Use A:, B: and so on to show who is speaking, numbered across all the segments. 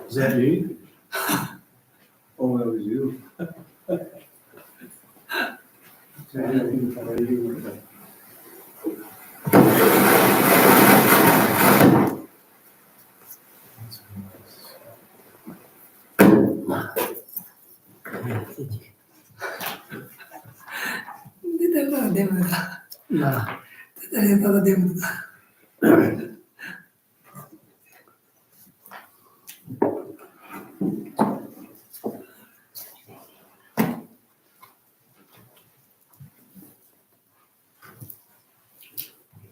A: Is that me? Oh, that was you.
B: 出たからデブだ。
A: なあ、
B: 出たらただデブだ。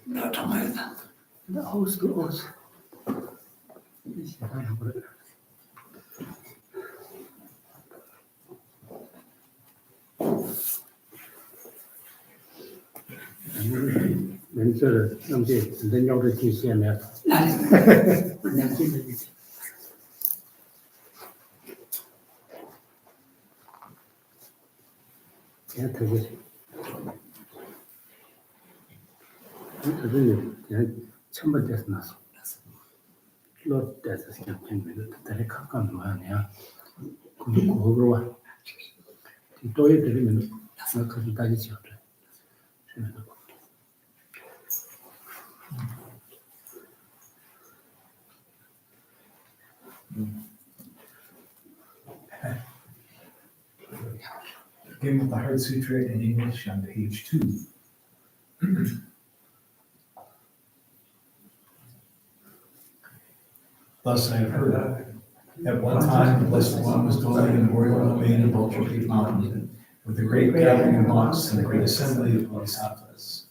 B: なあ、たまえだ。
A: aus. Ich wenn sie dann ja das nicht sehr mehr. Ja, das ist. Das ist ja 처음 데서 나서. 로 데서 그냥 다들 가까운 거 아니야. 그거로 와. 또에 들으면 나 그렇게 따지지 않아.
C: Begin with the Heart Sutra in English on page 2. Thus I have heard. At one time, the Blessed One was dwelling in the royal domain of Vulture Peak Mountain, with a great gathering of monks and a great assembly of bodhisattvas.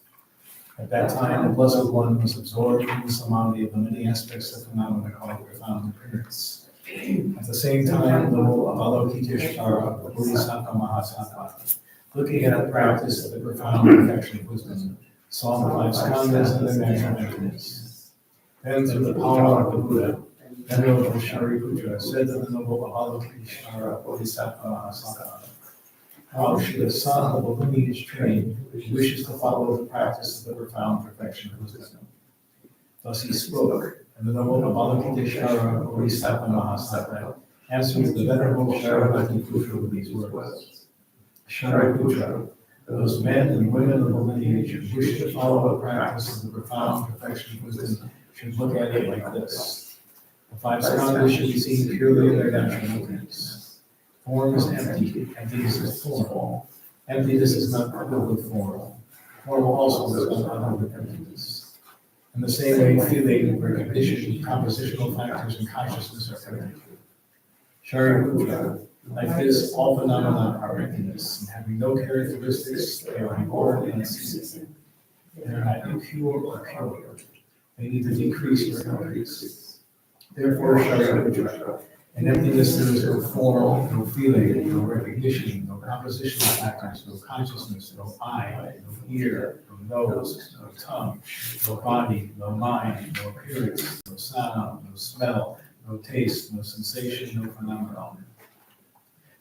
C: At that time, the Blessed One was absorbed in the samadhi of the many aspects of phenomena called profound appearance. At the same time, the noble Avalokiteshvara, Bodhisattva Mahasattva, looking at the practice of the profound perfection of wisdom, saw the five skandhas and their natural entities. Then, through the power of the Buddha, Venerable Shariputra said to the noble Avalokiteshvara, Bodhisattva Mahasattva, how should a son of a lineage trained who wishes to follow the practice of the profound perfection of wisdom? Thus he spoke, and the noble Avalokiteshvara, Bodhisattva Mahasattva, answered the venerable Shariputra with these words. Shariputra, those men and women of the lineage who wish to follow the practice of the profound perfection of wisdom should look at it like this. The five skandhas should be seen purely in their natural emptiness. Form is empty, emptiness is form. Emptiness is not coupled with form. Form also is not coupled with emptiness. In the same way, feeling, recognition, compositional factors, and consciousness are connected. Shariputra, like this, all phenomena are emptiness, and having no characteristics, they are born and ceasing. They are not impure or pure. They neither decrease nor increase. Therefore, Shariputra, in emptiness there is no form, no feeling, no recognition, no compositional factors, no consciousness, no eye, no ear, no nose, no tongue, no body, no mind, no appearance, no sound, no smell, no taste, no sensation, no phenomenon.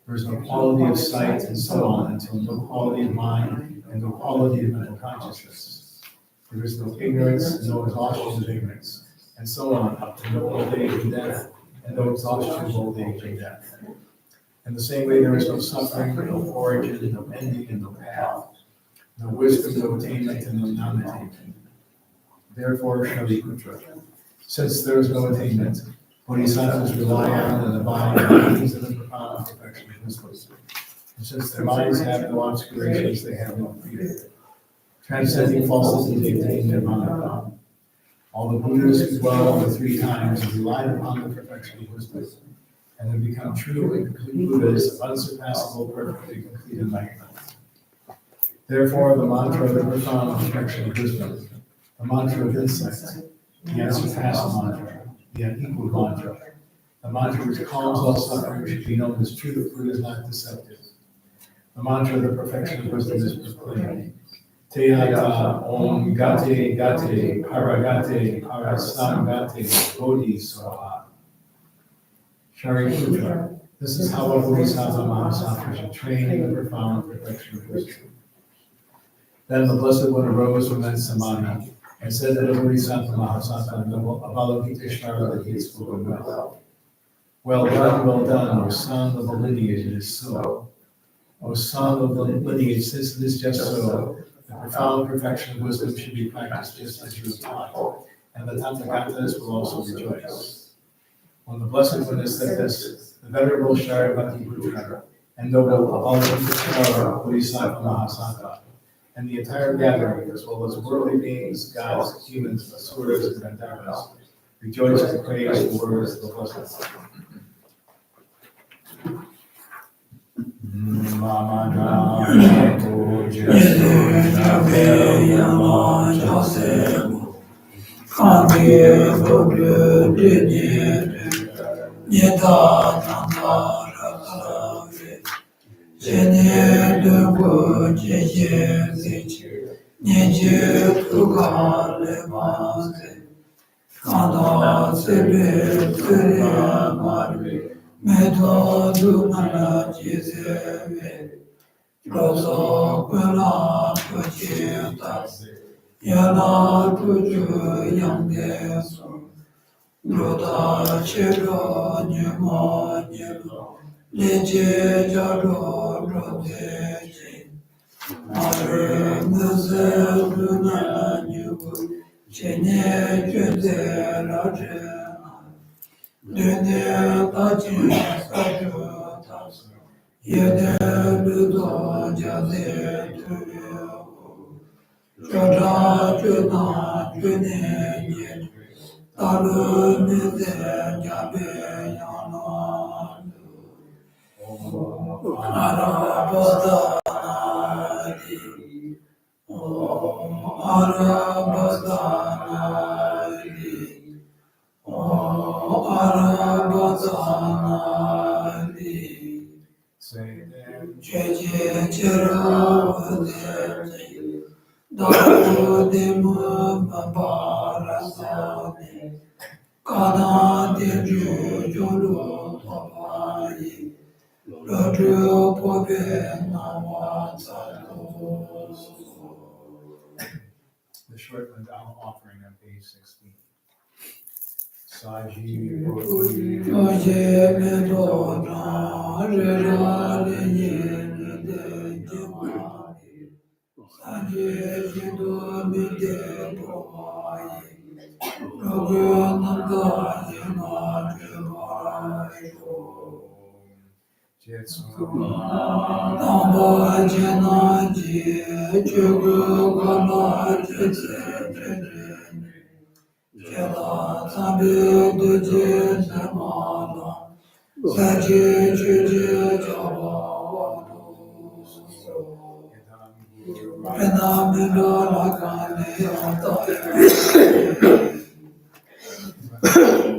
C: There is no quality of sight and so on until no quality of mind and no quality of mental consciousness. There is no ignorance and no exhaustion of ignorance, and so on up to no old age and death, and no exhaustion of old age and death. In the same way, there is no suffering, no origin, no ending, and no path, no wisdom, no attainment, and no non-attainment. Therefore, Shariputra, since there is no attainment, bodhisattvas rely on and abide in the means of the profound perfection of wisdom. And since their minds have no obscurations, they have no fear. Transcending falsity, they attain nirvana. All the Buddhas who dwell on the three times have relied upon the perfection of wisdom, and have become true and complete Buddhas of unsurpassable, perfectly complete enlightenment. Therefore, the mantra of the profound perfection of wisdom, the mantra of insight, the unsurpassed mantra, the unequaled mantra, the mantra which calms all suffering should be known as truth, for it is not deceptive. The mantra of the perfection of wisdom is proclaimed. Teyata Om Gate Gate Paragate Parasangate Bodhi Soha. Shariputra, this is how a Bodhisattva Mahasattva should train in the profound perfection of wisdom. Then the Blessed One arose from that samadhi and said that a Bodhisattva Mahasattva Avalokiteshvara that he had spoken well. Well done, O son of the lineage, it is so. O son of the lineage, since it is just so, the profound perfection of wisdom should be practiced just as you have taught, and the Tathagatas will also rejoice. When the Blessed One has said this, the venerable Shariputra and noble Avalokiteshvara Bodhisattva Mahasattva, and the entire gathering, as well as worldly beings, gods, humans, asuras, and gandharvas, rejoice and praise the words of the Blessed One. The short mandala offering on page 16. Saji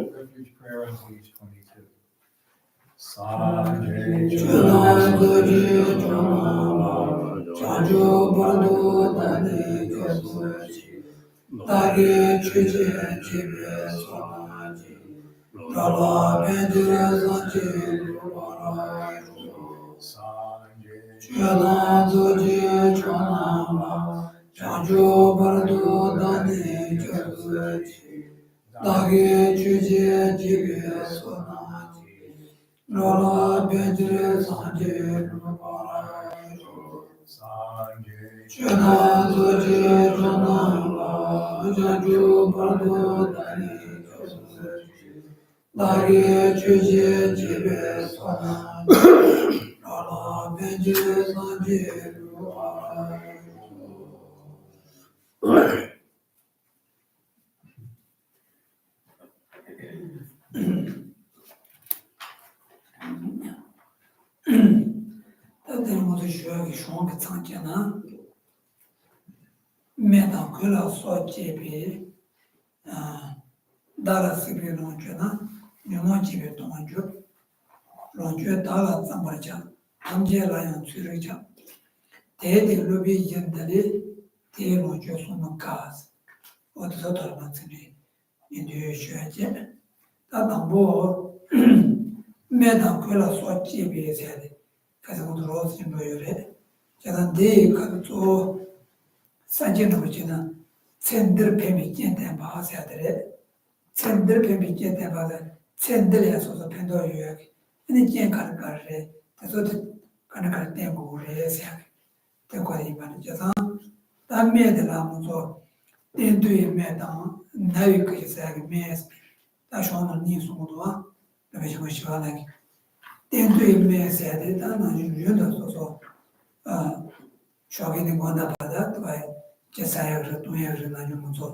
C: Refuge prayer on page 22.
B: Te mo jo sono case, o to to ma tsini, in de shue je. Ta dang bo, me dang kwe la so chi bi se de, ka sa ko ro sin bo yore. Ja dan de ka to san je no chi na, tsendir pe mi jen ten ba se de re. Tsendir pe mi jen ten ba de, tsendir ya so so pen do yue. Ni jen ka re, ta so de ka ten go re se. Te ko ri ma ja san. Tā mē tā rā mō tsō, tēn tū yī mē tāng, nā yu kā yī sā yā kī mē sā, tā shō nā nī sō mō tō wā, rā bē shī mō shī wā nā kī. Tēn tū yī mē sā yā tē, tā nā yu yu tā sō sō, shō kī nī gō nā pā tā, tā bā yī, jē sā yā kā rā, tō yā kā rā nā yu mō tsō,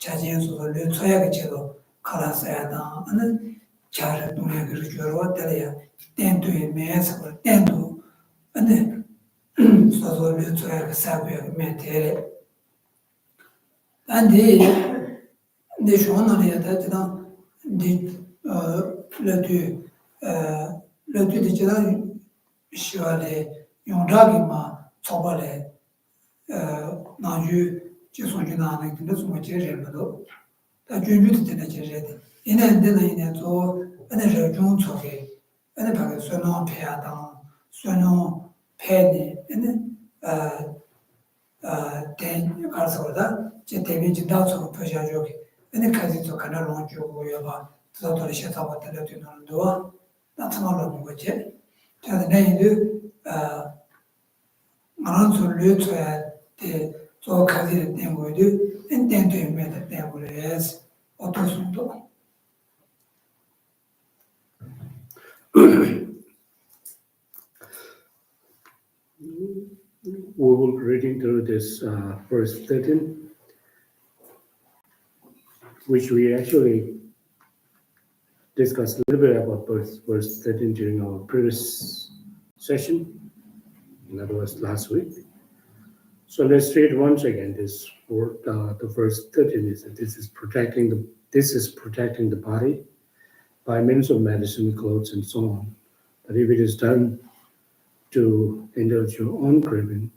B: chā jī yā sō sō, lū tsō yā kā chē tō, kā rā sā yā tāng, anā chā rā, tō yā kā rā chō rā wā, tā rā yā, tēn tū yī mē sā kā rā, tēn tū, anā, sō sō lū tsō yā kā sā kā yā kā mē tē rē. Andi de shona ya ta ta de le tu de jira shwale yon ragi ma chobale na ju ji so ju na na de so je je ma do ta ju ju de na je je de ina de na ina zo ana je ju cho ge ana pa ge so no pe ya da so no pe ni ina ten 가서다 제 대비지 다소 표시하죠. 근데 가지고 가나 롱주고 여봐. 저도 시작하고 왔다 되는도 나타나는 거지. 제가 내일도 많은 소리를 쳐야 저 가지를 된 거도 인텐트 임에다 된 거래서 어떤 수도
A: We will be reading through this verse 13, which we actually discussed a little bit about verse 13 during our previous session, in other words, last week. So let's read once again this word. The verse 13 is that this is protecting the body by means of medicine, clothes, and so on. But if it is done to indulge your own craving,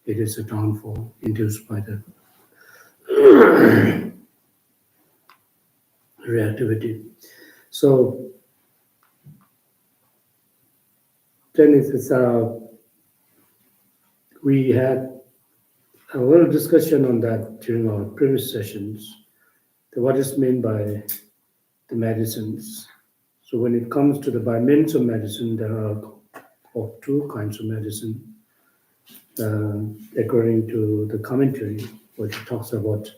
A: it is a downfall induced by the reactivity. So then we had a little discussion on that during our previous sessions. What is meant by the medicines? So when it comes to the by means of medicine, there are two kinds of medicine. According to the commentary, which talks about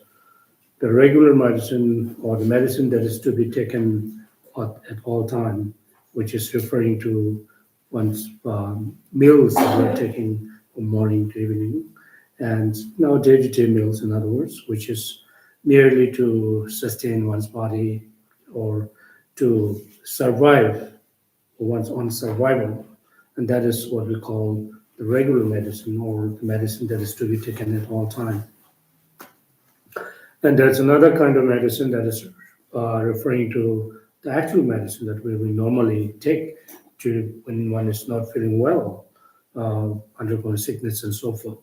A: the regular medicine or the medicine that is to be taken at all time, which is referring to one's meals that we're taking from morning to evening, and now day-to-day meals, in other words, which is merely to sustain one's body or to survive one's own survival, and that is what we call the regular medicine or the medicine that is to be taken at all time. And there's another kind of medicine that is referring to the actual medicine that we normally take when one is not feeling well, undergoing sickness and so forth.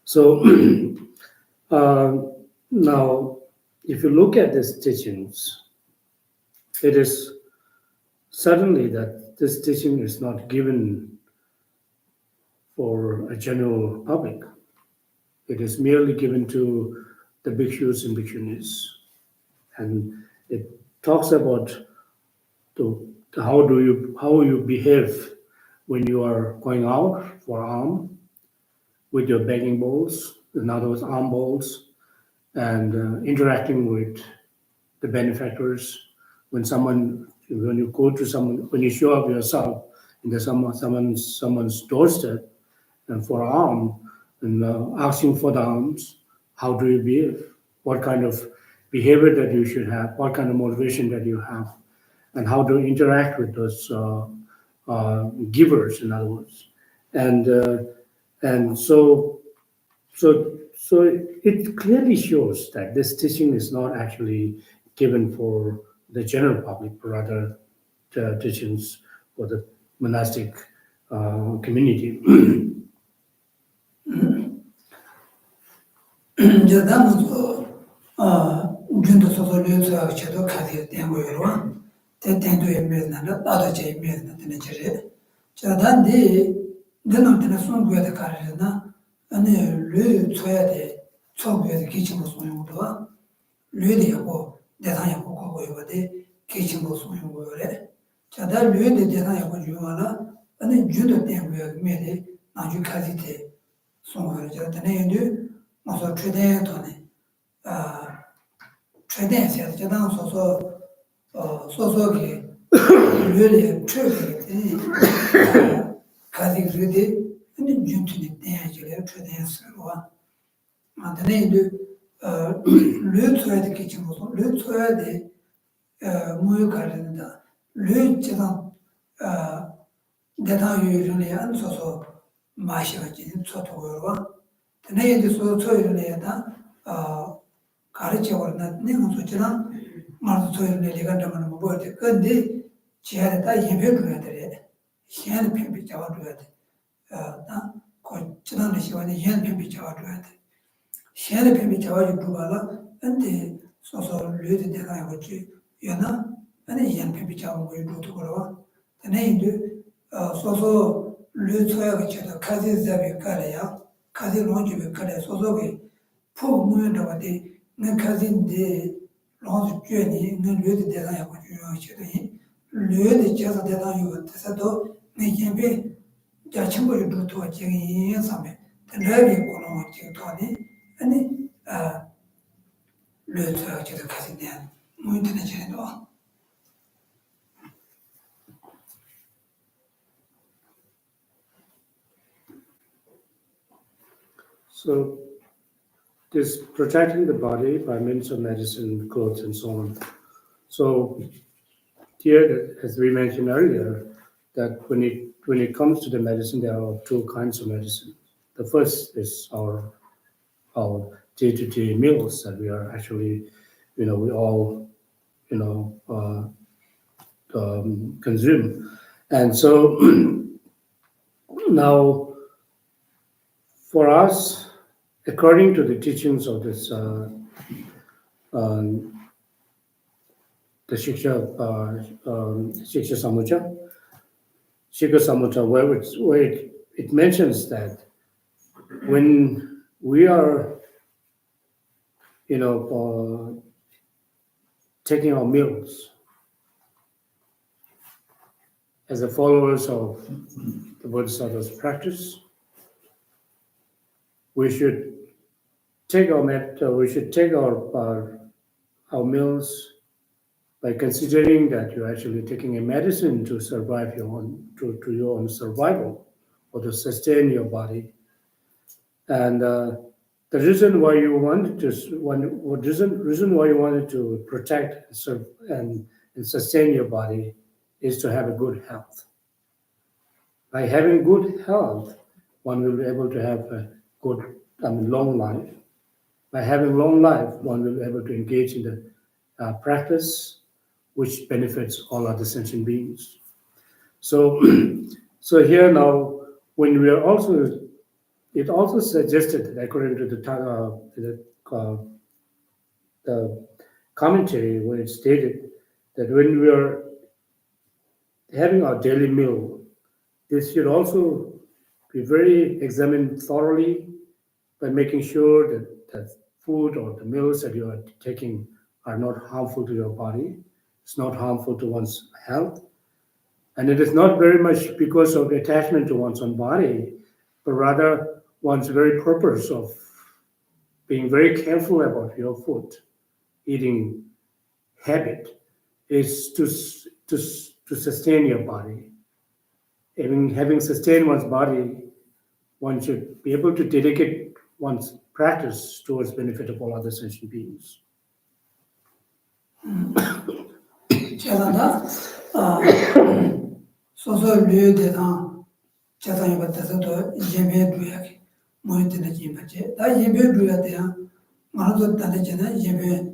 A: So now, if you look at these teachings, it is suddenly that this teaching is not given for a general public. It is merely given to the bhikshus and bhikshunis. And it talks about how you behave when you are going out for alms with your begging bowls, in other words, alms bowls, and interacting with the benefactors. When you go to someone, when you show up yourself in someone's doorstep and for alms, and asking for the alms, how do you behave? What kind of behavior that you should have? What kind of motivation that you have? And how to interact with those givers, in other words. And so it clearly shows that this teaching is not actually given for the general public, but rather the teachings for the monastic community.
B: 저당도 준도 소소 류서 저도 가게 된 거예요. 대ten도 예매는 나도 제 예매는 되는 저래. 저단디 너는 손구에다 가르나 아니 류 쳐야 돼. 손구에다 기침을 소용도 류디하고 대상하고 거고 이거데 기침을 소용도 그래. 자다 류디 대상하고 주마나 아니 준도 된 거야. 매데 아주 가지대 송을 저한테는 먼저 최대한 돈에 최대한 해서 저당 소소기 류리 최대한 가지 그래도 근데 준트는 대야지래 최대한 쓰러와 만드네도 류트에도 기침 거서 류트에도 뭐요 가른다 류트가 대단 유연이 안 써서 마셔가지 소토거와 내에도 소토이래다 가르쳐버렸나 내가 소치랑 말도 소리를 내간다면 뭐 버티 근데 지하에다 예배를 돼 시간 편비 잡아줘야 돼 지난해 시간에 시간 편비 잡아줘야 돼 시간 편비 잡아주고 봐라 근데 소소 류도 내가 해봤지 연아 아니 시간 편비 잡아고 이러도 그러와 내에도 소소 류소야 같이도 가지 잡이 가래야 가지 론집이 가래 소소게 푹 무연다고 돼 내 가진데 론스 쥐니 내 류도 내가 해봤지 요시더니 류도 제가 대단 요거 돼서도 내 예배 자 친구를 두고 저기 인삼에 대략이 거는 지도니 아니 류소야 저도 가진데 뭐 인터넷에도
A: So this protecting the body by means of medicine, clothes, and so on. So here, as we mentioned earlier, that when it comes to the medicine, there are two kinds of medicine. The first is our day-to-day meals that we are actually, we all, consume. And so now, for us, according to the teachings of this, the Siska Samuccaya, where it mentions that when we are, taking our meals as the followers of the Bodhisattva's practice, we should take our meals by considering that you're actually taking a medicine to survive your own survival or to sustain your body. And the reason why you wanted to protect and sustain your body is to have a good health. By having good health, one will be able to have a long life. By having long life, one will be able to engage in the practice which benefits all other sentient beings. So, so here now, when we are also, it also suggested that according to the commentary, where it stated that when we are having our daily meal, this should also be very examined thoroughly by making sure that food or the meals that you are taking are not harmful to your body. It's not harmful to one's health. And it is not very much because of attachment to one's own body, but rather one's very purpose of being very careful about your food, eating habit is to sustain your body. Having sustained one's body, one should be able to dedicate one's practice towards benefit of all other sentient beings.
B: 제가 소소 류대상 자산이 받아서도 예배도야기 모인데는 지금까지 다 예배도야 돼야 말도 다르잖아 예배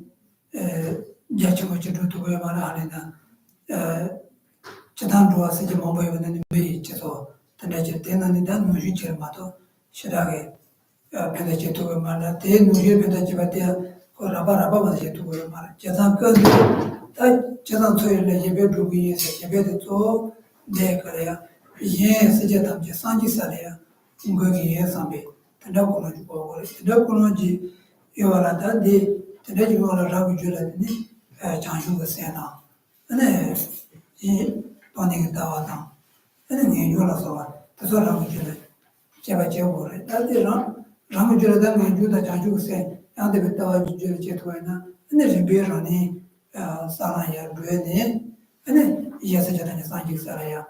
B: 야채고 저도 말아 하는다 저단 좋아서 이제 뭐 보이는 매 있어서 단지 때는 단 무시처럼 봐도 싫어하게 pendache to mala te nuri pendache batia ko raba bache to mala jatan ka ta jatan to le yebe dubi se yebe de to de kare ya ye se jatan je sanji sale ya ngogi ye sambe tanda kono ju ko tanda kono ji yola ta de tanda ji wala rabu jula ni chanju ga sena ane 이 돈이 다와다 ane yola sawa to rabu jula 제가 제보를 다들랑 라무주라다 메주다 자주세 양대 배타와 주제 제토이나 근데 좀 비라니 사라야 부에네 근데 이제서 저한테 상식 살아야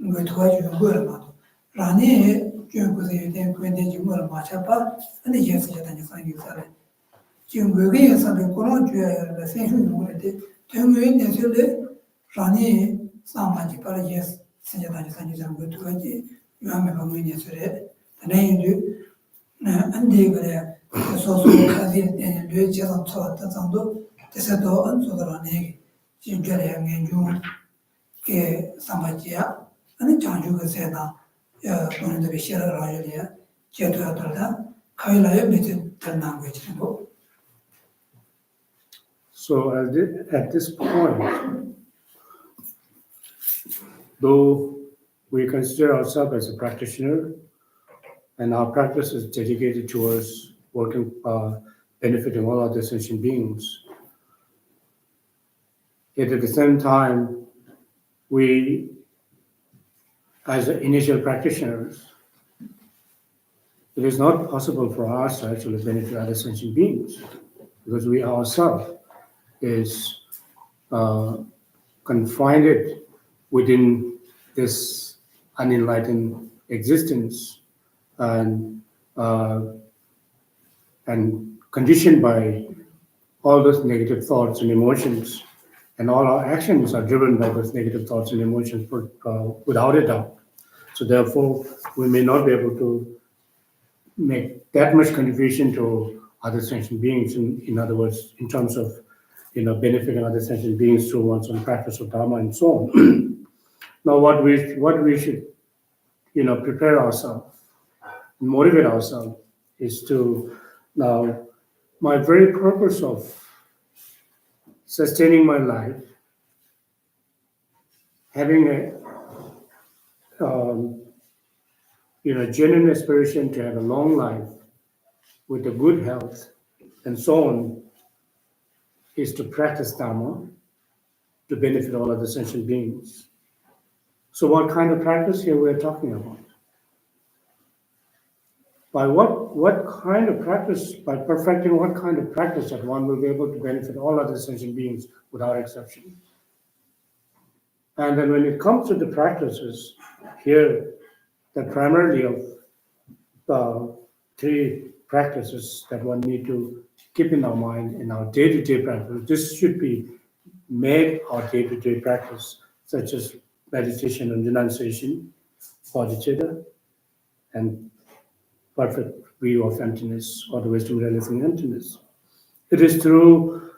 B: 뭐 도와주는 거라도 라니 주고서 된 근데 지금을 맞춰봐 근데 이제서 저한테 상식 살아 지금 거기에서 그런 주야를 생각을 못해 되게 내세를 라니 상만지 빨리 예스 세자단이 상식 좀 도와지 요함에 보면 예술에 내일도 안돼 그래 소소 가지 내 제가 처왔다 정도 대세도 안 소더라네 진짜에 연중 게 상마지야 아니 장주가 세다 야 돈도 비셔라 라이야 제도하더라 카일라에 밑에 들난 거 있고
A: So at this point, though we consider ourselves as a practitioner, and our practice is dedicated towards working, benefiting all other sentient beings, yet at the same time, we, as initial practitioners, it is not possible for us to actually benefit other sentient beings because we ourselves is confined within this unenlightened existence and conditioned by all those negative thoughts and emotions, and all our actions are driven by those negative thoughts and emotions without a doubt. So therefore, we may not be able to make that much contribution to other sentient beings. In other words, in terms of benefiting other sentient beings through one's own practice of dharma and so on. Now, what we should prepare ourselves, motivate ourselves, is to now my very purpose of sustaining my life, having a genuine aspiration to have a long life with a good health and so on, is to practice Dharma to benefit all other sentient beings. So what kind of practice here we're talking about? By what kind of practice, by perfecting what kind of practice that one will be able to benefit all other sentient beings without exception. And then when it comes to the practices here, that primarily of three practices that one need to keep in our mind in our day-to-day practice. This should be made our day-to-day practice, such as meditation and renunciation, bodhicitta, and perfect view of emptiness or the wisdom realizing emptiness. It is through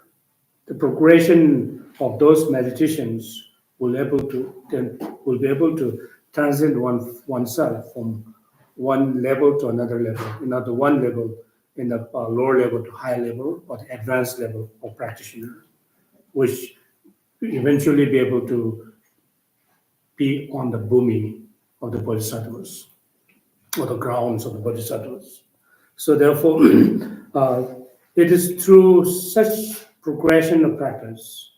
A: the progression of those meditations we'll be able to transcend oneself from one level to another level, another one level in the lower level to high level or the advanced level of practitioner, which eventually be able to be on the bhumi of the bodhisattvas or the grounds of the bodhisattvas. So therefore, it is through such progression of practice,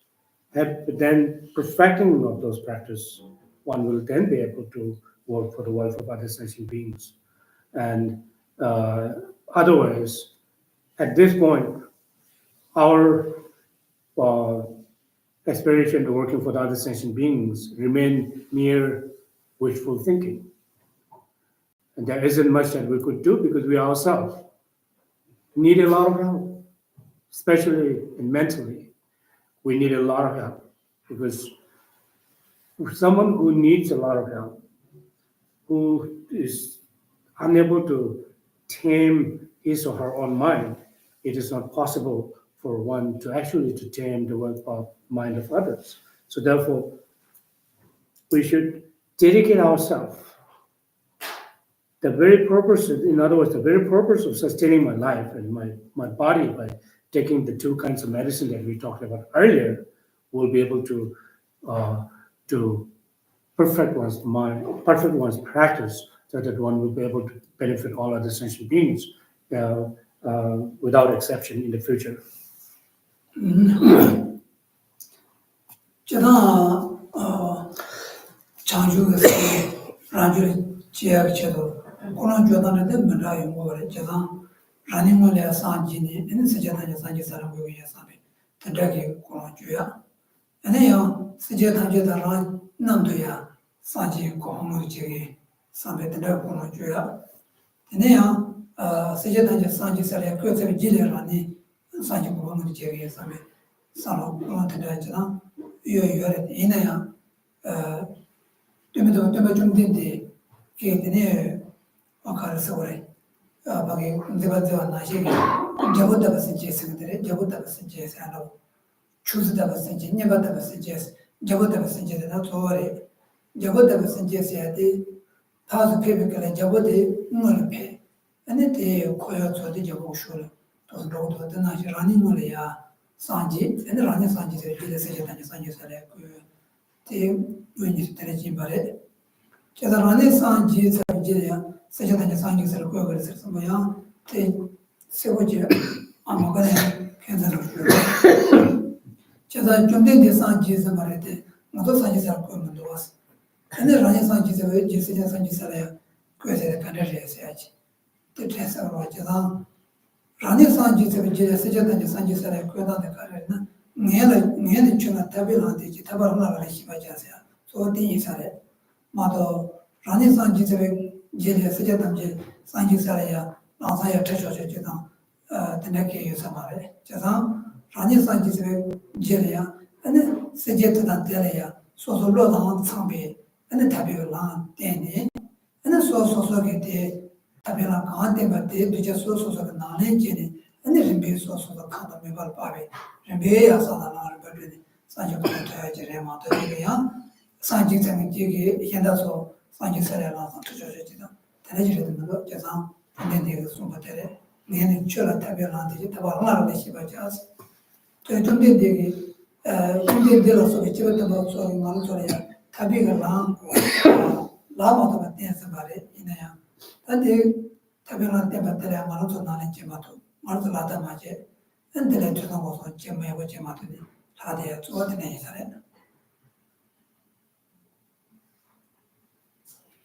A: then perfecting of those practice, one will then be able to work for the welfare of other sentient beings. And otherwise, at this point, our aspiration to working for the other sentient beings remain mere wishful thinking. And there isn't much that we could do because we ourselves need a lot of help, especially mentally. We need a lot of help because someone who needs a lot of help, who is unable to tame his or her own mind, it is not possible for one to actually to tame the mind of others. So therefore, we should dedicate ourselves the very purpose, in other words, the very purpose of sustaining my life and my body by taking the two kinds of medicine that we talked about earlier, will be able to perfect one's mind, perfect one's practice, so that one will be able to benefit all other sentient beings without exception in the future.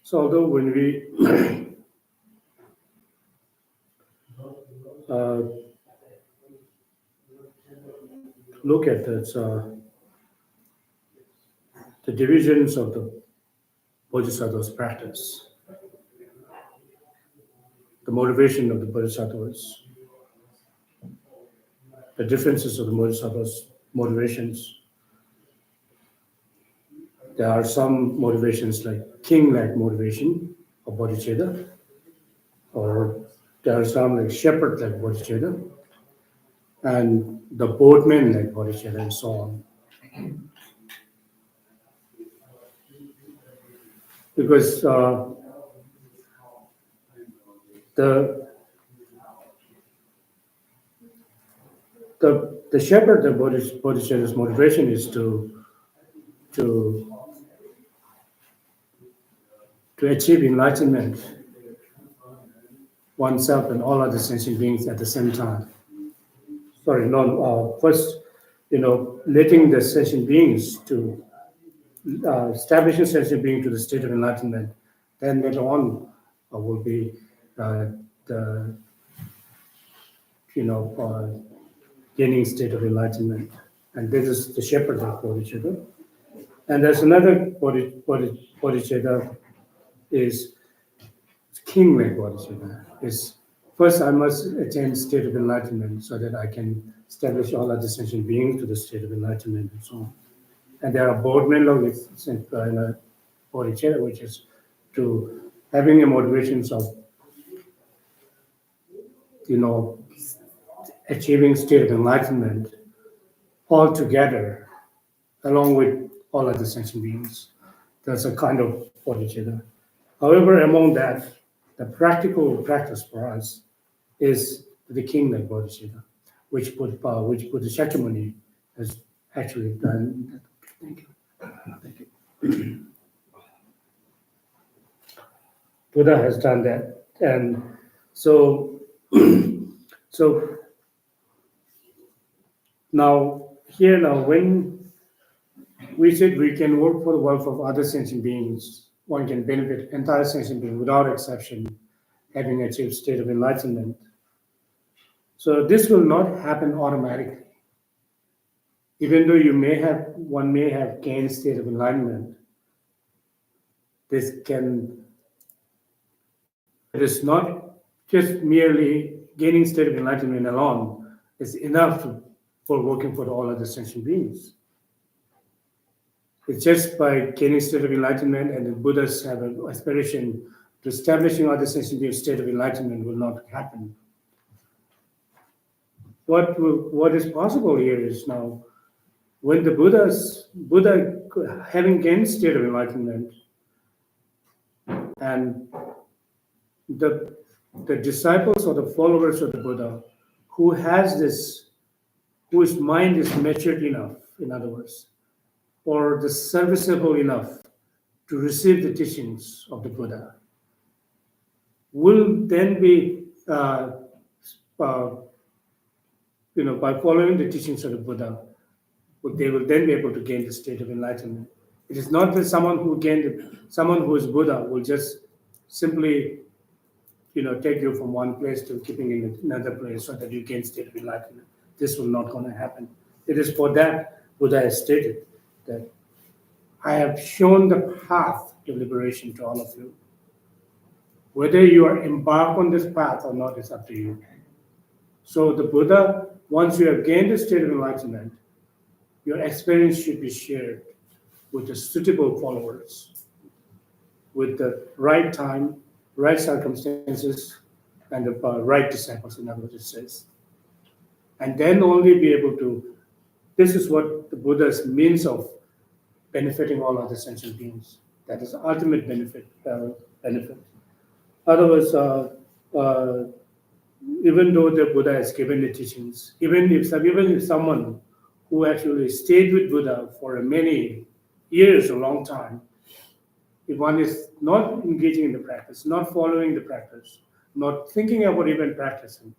A: So although when we look at this, the divisions of the Bodhisattva's practice, the motivation of the Bodhisattvas, the differences of the Bodhisattva's motivations. There are some motivations like king-like motivation of bodhicitta, or there are some like shepherd-like bodhicitta, and the boatman-like bodhicitta, and so on. Because the shepherd, the bodhicitta's motivation is to achieve enlightenment oneself and all other sentient beings at the same time. First, letting the sentient beings to establishing sentient being to the state of enlightenment. Then later on will be gaining state of enlightenment, and this is the shepherd of bodhicitta. And there's another bodhicitta is king-like bodhicitta. Is first I must attain state of enlightenment so that I can establish all other sentient beings to the state of enlightenment and so on. And there are boardmen in a bodhicitta, which is to having a motivations of achieving state of enlightenment all together, along with all other sentient beings. That's a kind of bodhicitta. However, among that, the practical practice for us is the king like Bodhisattva, which Buddha Shakyamuni has actually done. Thank you. Thank you. Buddha has done that, and so so now when we said we can work for the welfare of other sentient beings, one can benefit entire sentient being without exception, having achieved state of enlightenment. So this will not happen automatically. Even though one may have gained state of enlightenment, it is not just merely gaining state of enlightenment alone is enough for working for all other sentient beings. It's just by gaining state of enlightenment, and the Buddhas have an aspiration to establishing other sentient beings state of enlightenment will not happen. What is possible here is now when the Buddha having gained state of enlightenment, and the disciples or the followers of the Buddha whose mind is matured enough, in other words, or the serviceable enough to receive the teachings of the Buddha, will then be, by following the teachings of the Buddha, they will then be able to gain the state of enlightenment. It is not that someone who is Buddha will just simply, take you from one place to keeping in another place so that you gain state of enlightenment. This will not going to happen. It is for that Buddha has stated that I have shown the path to liberation to all of you. Whether you are embarked on this path or not is up to you. So the Buddha, once you have gained a state of enlightenment, your experience should be shared with the suitable followers, with the right time, right circumstances, and the right disciples, in other words, it says. And then only be able to, this is what the Buddha's means of benefiting all other sentient beings. That is ultimate benefit. Otherwise, even though the Buddha has given the teachings, even if someone who actually stayed with Buddha for many years, a long time, if one is not engaging in the practice, not following the practice, not thinking about even practicing,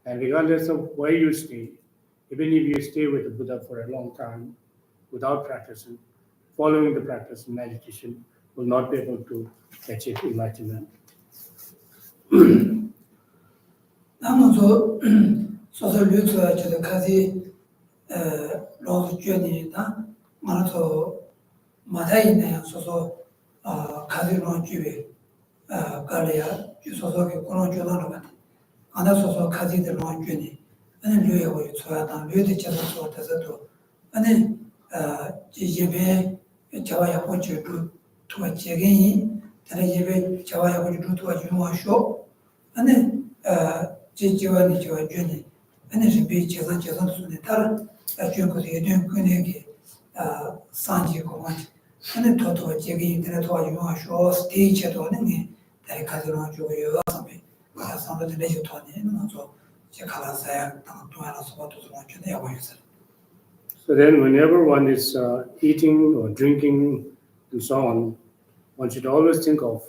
A: and regardless of where you stay, even if you stay with the Buddha for a long time without practicing, following the practice in meditation, will not be able to achieve enlightenment.
B: 마다이네 소소 가지로 주베 갈이야 주소소게 그런 주나는 것 안에 소소 가지들 주니 아니 류에 초야다 류에 쳐서 돼서도 아니 지제베 자와야 고치도 투어제게 다른 집에 자와야 고치도 투어주노쇼 아니 지지와니 주니 아니 집에 제가 손에 따라 주고서 예전 그네게 산지 공원 근데 토토 제기 인터넷 도와주고 스테이지도 하는 게 가지고 주고요. 그래서 내주 토니 먼저 제가 가서야 동안에서 것도 좀 주네요.
A: So then whenever one is eating or drinking and so on, one should always think of,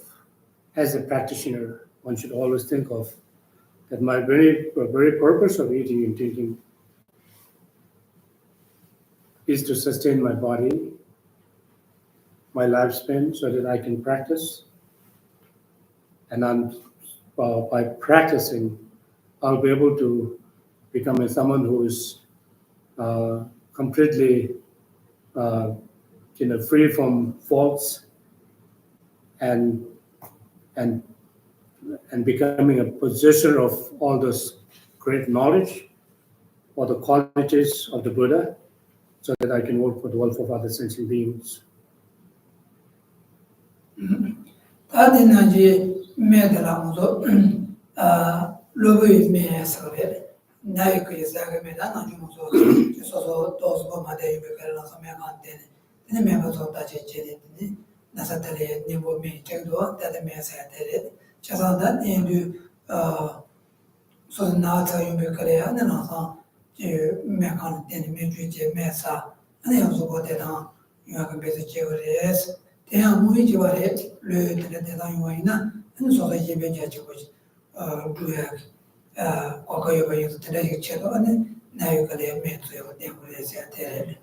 A: as a practitioner, one should always think of that my very purpose of eating and drinking is to sustain my body, my lifespan, so that I can practice. And by practicing, I'll be able to become someone who is completely free from faults and becoming a possessor of all this great knowledge or the qualities of the Buddha, so that I can work for the welfare of other sentient beings.
B: 다디나지 메달라무도 로브이 메스거베 나이크 이사게메다 나주무소 소소 도스고 마데이 베벨라 소메간데 네 메모도 다제제니 Nasatale, Nibo me, Tegdo, that the mess had it. Chazanda, and so now tell you because and then also to make on the major mesa, and they also got it on you have a basic is. They are moving to it, learned that they don't want and so the Jimmy Judge was do have Kokoyo to the channel, and now you can have made to them with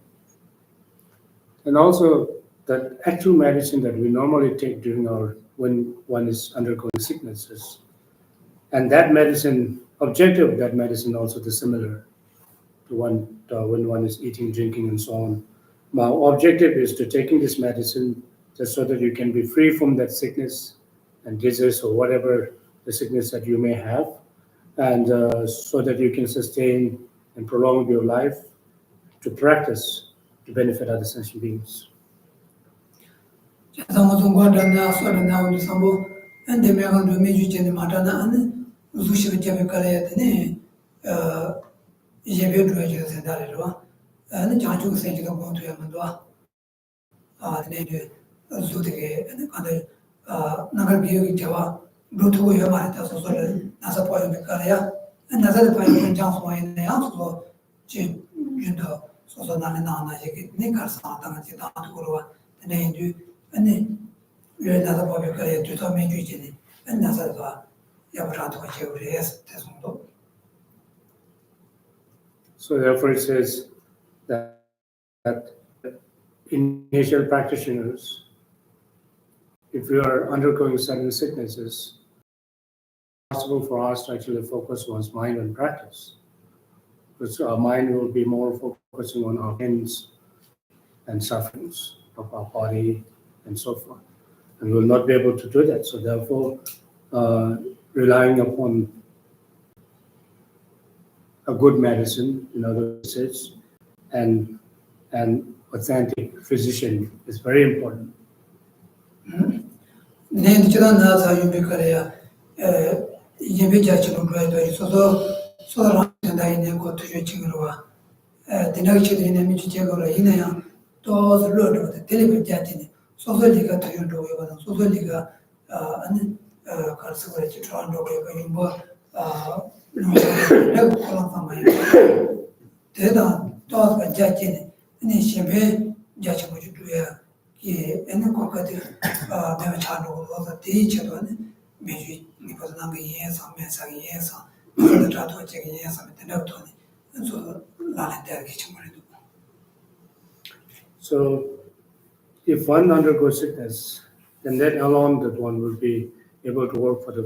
A: And also that actual medicine that we normally take during when one is undergoing sicknesses. And that medicine, objective of that medicine also is similar to when one is eating, drinking, and so on. My objective is to taking this medicine just so that you can be free from that sickness and disease or whatever the sickness that you may have, and so that you can sustain and prolong your life to practice to benefit other sentient beings.
B: and they may want to make you Jenny Matana and Lucy Jamaica, Yabio Dredges and Dalua, and the Janju said you don't want to Yamandua, the native Zutige, and the other Nagabi Java, Brutu Yamata, Nasa Poyamikaria, and another Poyam Johnson in the house, Jundo, so Nana, Nikas, Tangan, the name do, and then you're another Poyamikaria to tell me, Jenny, and Nasa Yabata, yes, Tesmundo.
A: So therefore it says that initial practitioners, if we are undergoing certain sicknesses, it's possible for us to actually focus one's mind on practice. Because our mind will be more focusing on our pains and sufferings of our body and so forth. And we will not be able to do that. So therefore, relying upon a good medicine, in other words, and an authentic physician is very important.
B: Then Nasa Yubikaria, Yabija Children, so and I go to Chingua. The next in a Michigora Inaya, those Lord of the Telegram Jatini, so the Liga to you do, so the Liga and Carsaway to Toronto, Yumbo, Then those by Jatini, and then she may judge what you do. Any cockati, never child of the teacher, maybe because number years or mess a years or the tattoo check years of the doctor, and so Lana kitchen.
A: So if one undergoes sickness, then that alone that one will be able to work for the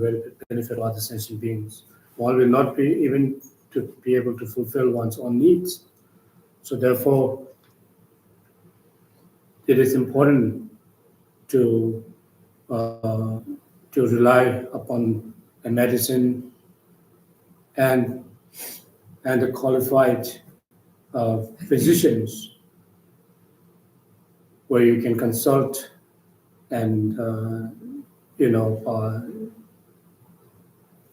A: benefit of other sentient beings. One will not be even to be able to fulfill one's own needs. So therefore, it is important to rely upon a medicine and the qualified physicians where you can consult and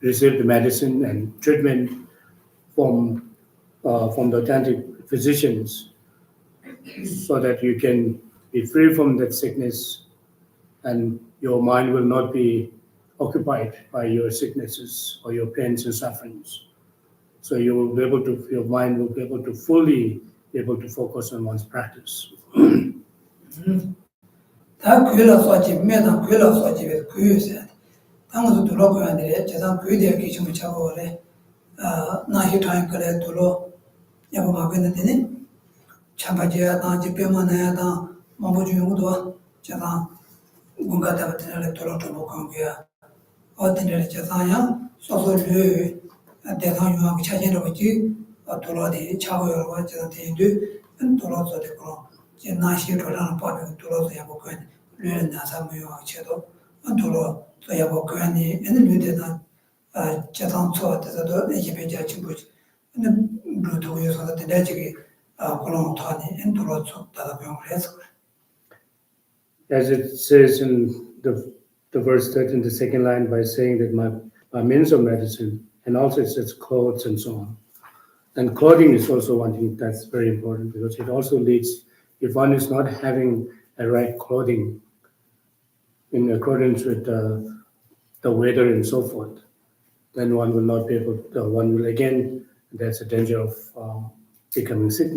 A: receive the medicine and treatment from the authentic physicians, so that you can be free from that sickness and your mind will not be occupied by your sicknesses or your pains and sufferings. So you will be able to, your mind will be able to fully be able to focus on one's practice.
B: That Kula Sochi, Medan Kula Sochi with Kuset. Tango to Logo and the Chazan Kudia Kitchen Chavore, Nahi Time Kale to Lo, Yamagana, Champaja, Jipemana, Mamuju, Chazan, Gungata, Tolo Congia, Ordinary Chazaya, so Lu, and then you have Chajan of you, or Tolodi, Chavo, what they do, and Tolos of the Gro. Nashi to run public to Los Yabokan, Luren Nasamu Chedo, and Tolo, to Yabokani, and then you did not Chatan thought as a door, the Jibeja Chibuch, and the brutal use of the Dejiki, Colon Tani, and Tolos of the
A: As it says in the verse 13, the second line, by saying that my means of medicine, and also it says clothes and so on. And clothing is also one thing that's very important, because it also leads, if one is not having a right clothing, in accordance with the weather and so forth, then one will not be able. One will again. There's a danger of becoming sick,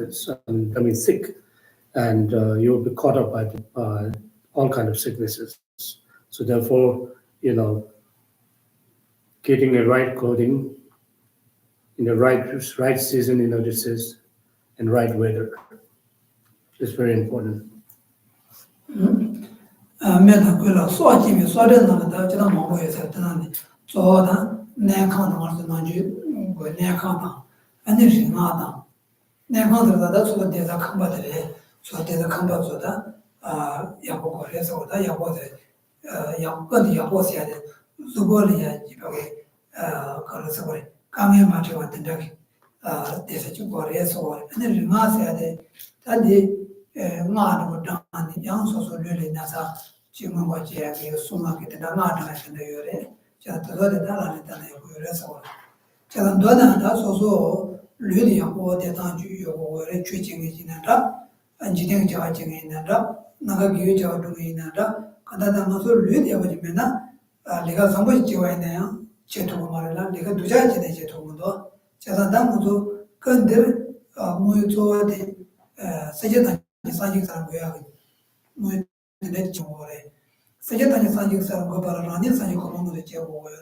A: and you will be caught up by all kind of sicknesses. So therefore, getting the right clothing in the right season, this is, and right weather is very important.
B: 매다 그라 소아집이 소련나다 저다 먹어야서 되는데 저다 내칸 나서 나지 뭐 내칸다 아니 지나다 내칸들다 저거 대자 칸바들이 저 대자 칸바서다 야보고 해서다 야보데 야보디 야보셔야 돼 수고리야 지방에 그래서 그래 강에 맞춰 왔던데 대사 좀 거래서 아니 지나셔야 돼 단지 ngādu dāngāni yāngsōsō lūli nāsā jīngwa jīyāki sūmā ki tāndā ngādu nā tāndā yore chātā tōdē tālāni tāndā yōku yore sāwa chātā tōdā tā sōsō lūli yāku wā tētāng jū yōku yore chū jīngi jīnāndā jīdēng chāwa jīngi jīnāndā nāgā gīyō chāwa dūngi jīnāndā kātā tā ngā sō lūli yāku jīmēnā līgā sāmbā jīwa yinā yā chē tōku mārīlā līgā dūjā jīnā chē tōku ndō chātā tā ngā sō kāndir mūyō tsōwa tē sajatā 사직 사람 거야. 뭐 내가 좀 오래. 세계단위 사직 사람 거 봐라. 라니 사직 거 보면 되지 뭐야.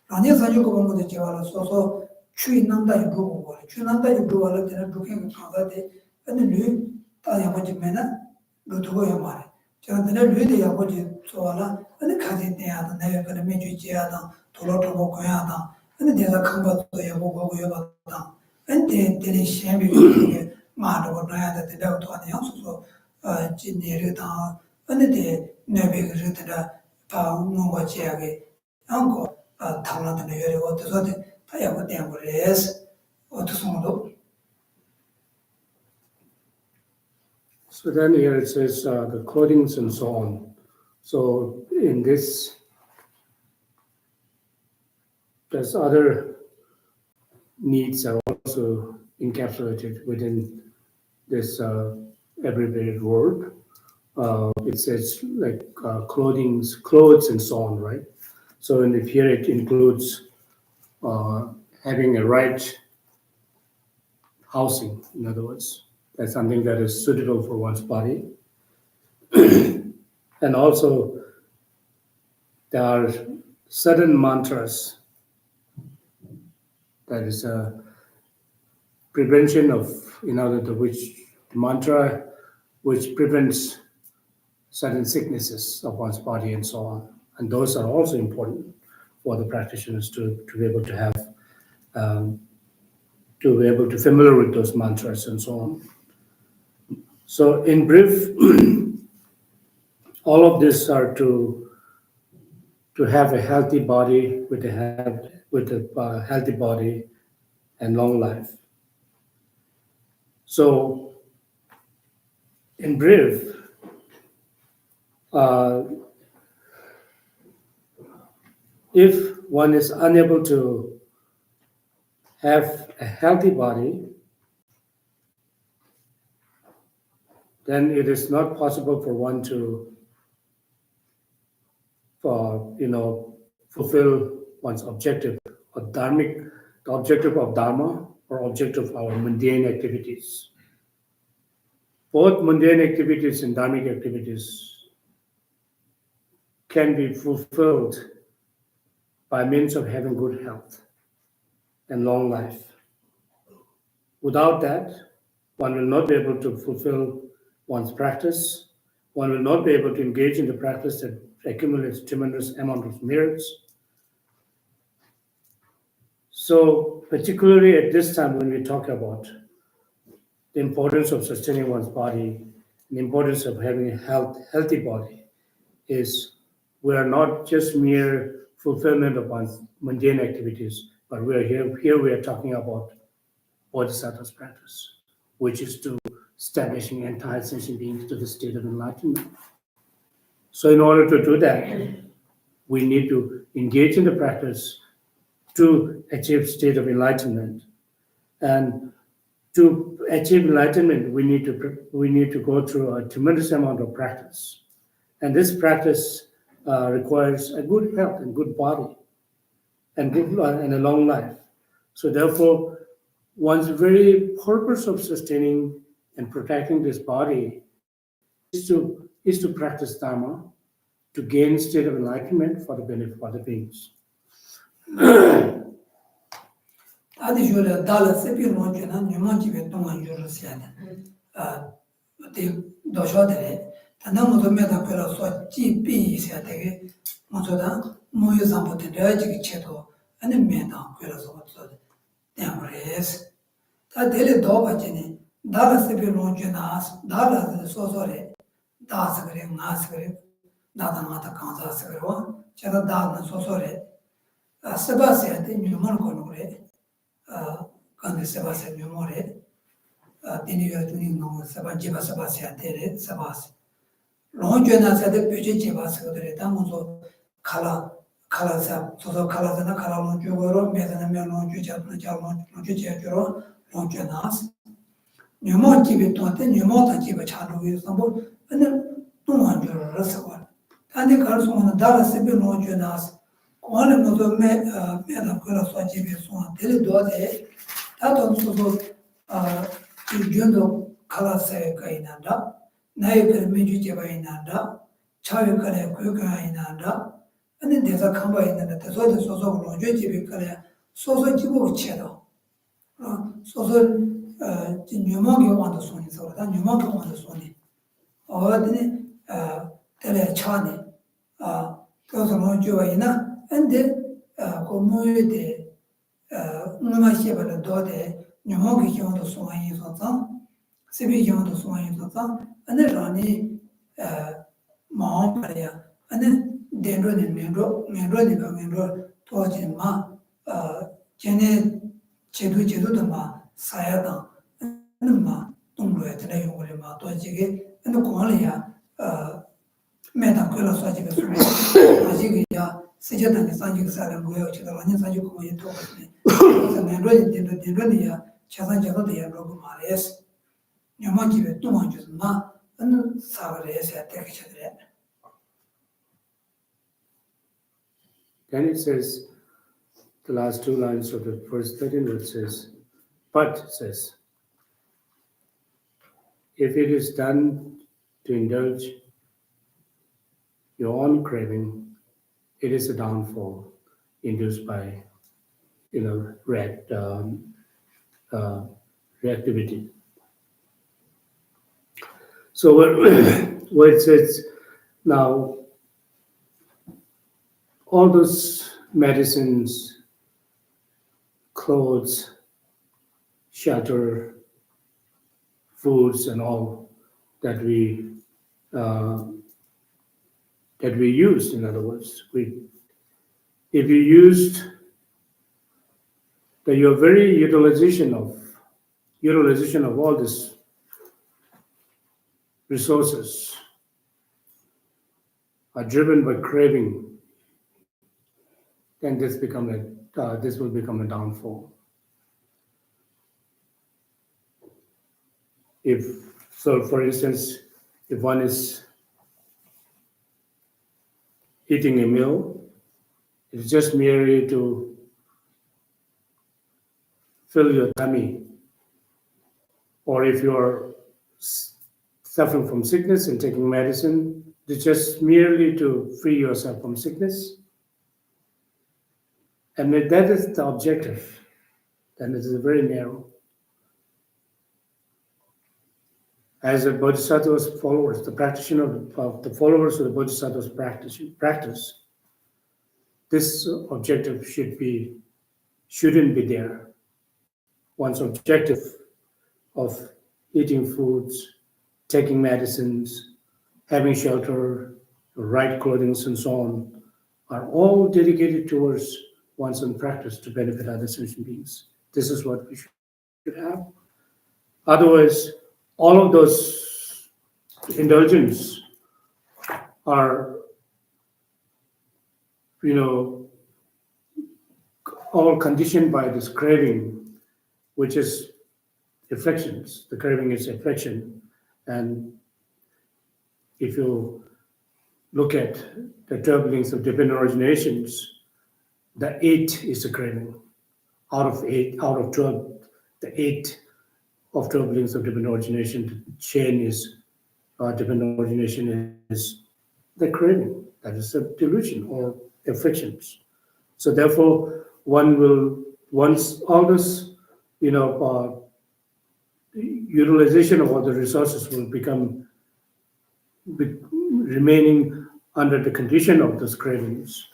B: 라니 사직 거 보면 되지 알아. 소소 추인 남다이 보고 거야. 추인 남다이 보고 알아. 내가 그렇게 가다데. 근데 류 다야 뭐지 매나 루도야 말해. 제가 내가 류대 아버지 좋아라. 근데 가지 내야 내가 그래 매주지야다. 돌아도고 거야다. 근데 내가 큰 것도 여보고 여봤다. 근데 내가 시험이 마도 나야다 대다고 도와내 양소소 진내르다 근데 내베그르다 다 뭔가 지하게 안고 당나는 여러 어디서 다야고 때문에스 어디서도.
A: So then here it says the clothings and so on. So in this, there's other needs are also encapsulated within this abbreviated word. It says like clothes and so on, right? So in here it includes having a right housing, in other words. That's something that is suitable for one's body. And also there are certain mantras that is a prevention of, which mantra which prevents certain sicknesses of one's body and so on. And those are also important for the practitioners to be able to have, to be able to familiar with those mantras and so on. So in brief, all of this are to have a healthy body with a healthy body and long life. So in brief, if one is unable to have a healthy body, then it is not possible for one to, fulfill one's objective or the objective of dharma or objective of our mundane activities. Both mundane activities and dharmic activities can be fulfilled by means of having good health and long life. Without that, one will not be able to fulfill one's practice. One will not be able to engage in the practice that accumulates tremendous amount of merits. So particularly at this time when we talk about the importance of sustaining one's body, the importance of having a healthy body, is we are not just mere fulfillment of one's mundane activities, but we are here we are talking about bodhisattva's practice, which is to establishing entire sentient beings to the state of enlightenment. So in order to do that, we need to engage in the practice to achieve state of enlightenment. And to achieve enlightenment, we need to go through a tremendous amount of practice. And this practice requires a good health and good body and and a long life. So therefore, one's very purpose of sustaining and protecting this body is to practice dharma to gain state of enlightenment for the benefit of other beings.
B: 아디 줄에 달라 세피 론주나 뉴먼지베 동안 줄으시야다. 어디 도셔데 단나모도 메다 그래서 지비 있어야 되게 먼저다 모여 상부터 내야지 체도 아니 메다 그래서 어쩌다 때문에스 다 데리 도바지니 달라 세피 론주나 달라 소소레 다스 그래 나스 그래 나다 나다 강자스 그래와 제가 다는 소소레 세바세한테 뉴먼 거는 그래 quand se va se memore teniva tuning no se va jiba se va se atere se va longe na se de peje jiba se kodere ta mo kala sa so kala na kala longe goro me na me longe ja na ja longe ja goro longe na nyemo jibe to te nyemo ta jiba chalu wi so bo ane to ma jo ra se wa ane kar so na dala se be longe na Kuala modo me na kula so jibe so tele do de ta to so jundo kala se kainanda nae kare meju je bainanda chawe kare ku kainanda ane desa khamba inanda ta so no je jibe kare so jibo chedo so ji nyoma ge wa da so ni so da nyoma ge wa da so ni o de tele chani to so no je baina ande komoye de ngama dode nyomogi yondo soyi soza sebi yondo soyi soza ane rani mahampaya ane dendro ni menro toji ma jene chedu da ma sayada ane ma tonglo ya tene yongole ma toji ge ane kuwale ya medan kwela soji be sumo aji ya 세제단에 산지가 사람 뭐야 제가 완전 산지 거기 또 같네. 그래서 내로이 된로이야 차산자도 돼야 그러고 말이에요. 녀만집에 또 만져나 은 사거리에서 되게 쳐들어.
A: Then it says, the last two lines of the first 13 verse says, but says, if it is done to indulge your own craving, it is a downfall induced by, reactivity. So where it says now, all those medicines, clothes, shelter, foods, and all that we used, in other words, if you used your very utilization of all these resources are driven by craving, then this will become a downfall. For instance, if one is eating a meal, it's just merely to fill your tummy. Or if you're suffering from sickness and taking medicine, it's just merely to free yourself from sickness. And if that is the objective, then it is very narrow. As a Bodhisattva's followers, the practitioner of the followers of the Bodhisattva's practice, this objective shouldn't be there. One's objective of eating foods, taking medicines, having shelter, right clothing, and so on, are all dedicated towards one's own practice to benefit other sentient beings. This is what we should have. Otherwise, all of those indulgences are, all conditioned by this craving, which is afflictions. The craving is affliction. And if you look at the 12 links of dependent originations, the 8 is the craving. Out of 12, the 8 of 12 links of dependent origination, the chain is dependent origination is the craving. That is a delusion or afflictions. So therefore, one will once all this, utilization of all the resources will remaining under the condition of those cravings,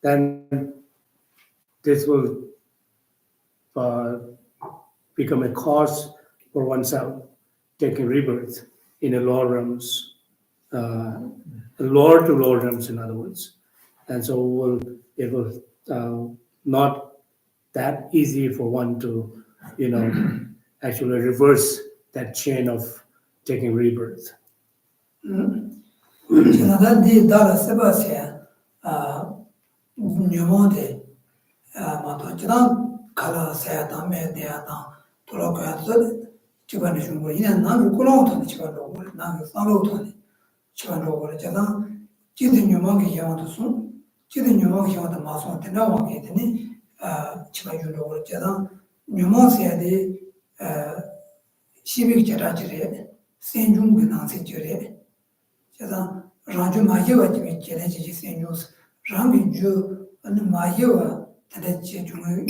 A: then this will uh, become a cause for oneself taking rebirth in a lower realms, lower to lower realms, in other words. And so it will not that easy for one to, actually reverse that chain of taking rebirth.
B: 지나다디 달아 세바세 뉴몬데 마도 지난 칼라 세야다 메데야다 돌아가서 집안에 준 거. 이는 나를 꼴아오더니 집안으로 오래 나를 싸우더니 집안으로 오래 제가 지든 뉴몬게 영화도 손 지든 뉴몬게 영화도 마소한테 나와게 되니 집안으로 오래 제가 뉴몬세야데 시빅 제라지레 센중게 나세지레 제가 라주 마이와 집에 제네지 센뉴스 랑이 주 아니 마이와 대대지 중에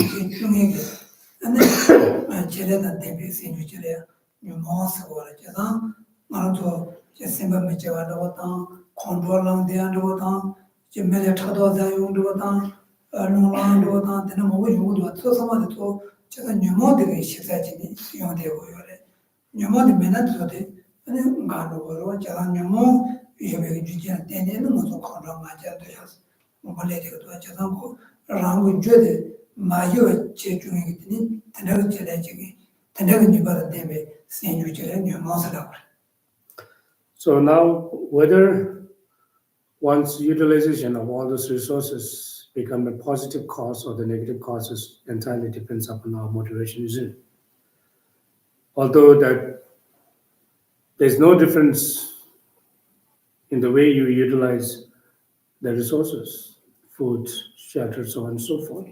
B: 아니 제레다 대비 센뉴 제레 뉴모스 거라 제가 말도 제 생각을 제가 왔다 컨트롤랑 대한도 왔다 제 매일 타도다 용도 왔다 롱랑도 왔다 되는 뭐 용도 왔다 서서마도 또 제가 뉴모들이 식사지니 용되고 요래 뉴모들 맨날 저대 아니 가로 거로 제가 뉴모 이게 주지한 때는 무슨 컨트롤 맞아야 돼요 뭐래 되고 제가 뭐 랑고 줘대 마요 제 중에 있더니 대나가 제대지기 대나가 니바다 때문에 생유지를 뉴모스라고.
A: So now, whether one's utilization of all those resources become a positive cause or the negative causes entirely depends upon our motivation, isn't it? Although that there's no difference in the way you utilize the resources, food, shelter, so on and so forth.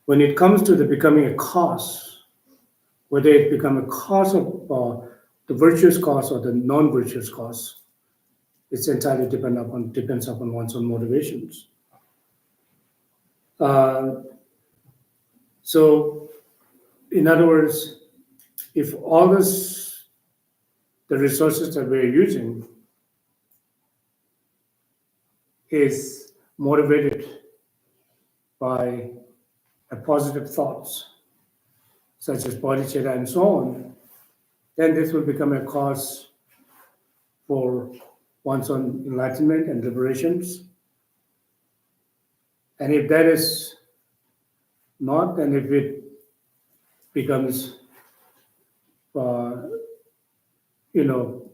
A: When it comes to the becoming a cause, whether it become a cause of the virtuous cause or the non-virtuous cause, it's entirely depends upon one's own motivations. So, in other words, if all the resources that we're using is motivated by a positive thoughts, such as bodhicitta and so on, then this will become a cause for one's own enlightenment and liberations. And if that is not, then if it becomes,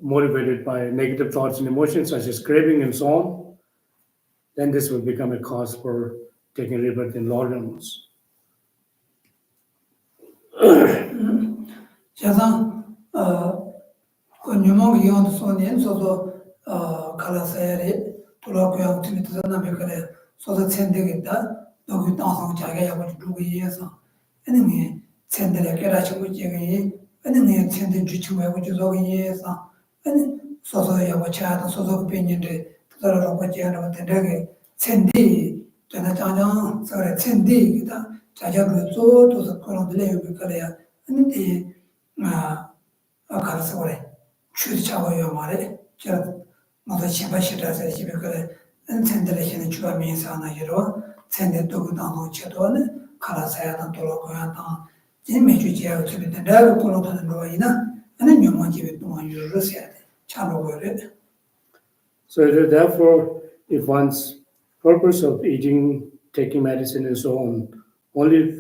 A: motivated by negative thoughts and emotions such as craving and so on, then this will become a cause for taking rebirth in lower realms.
B: 제가 그 뉴몬게 영화도 손에 소소 칼라사야리 돌아고요 팀에서 남에 그래 소소 챈데겠다 너그 땅상 자기야 누구 이해서 아니 챈데를 깨라치고 지금 아니 챈데 주치고 저기 이해서 아니 소소야 차다 소소 변인데 그러라고 지하는 된다게 챈디 전에 장장 서래 챈디기다 자자로 또도 그런 데를 그래야 근데 가서 그래 추자고요 말에 저 모두 집에시라서 집에 그래 엔텐들에는 주가 민사나 이러 텐데도 그다고 쳐도는 가라사야는 돌아고야다 재미주지하고 집에 내가 그러는 거이나 아니 명만 집에 동안 유르세야 돼 참고를.
A: So therefore, if one's purpose of eating, taking medicine and so on only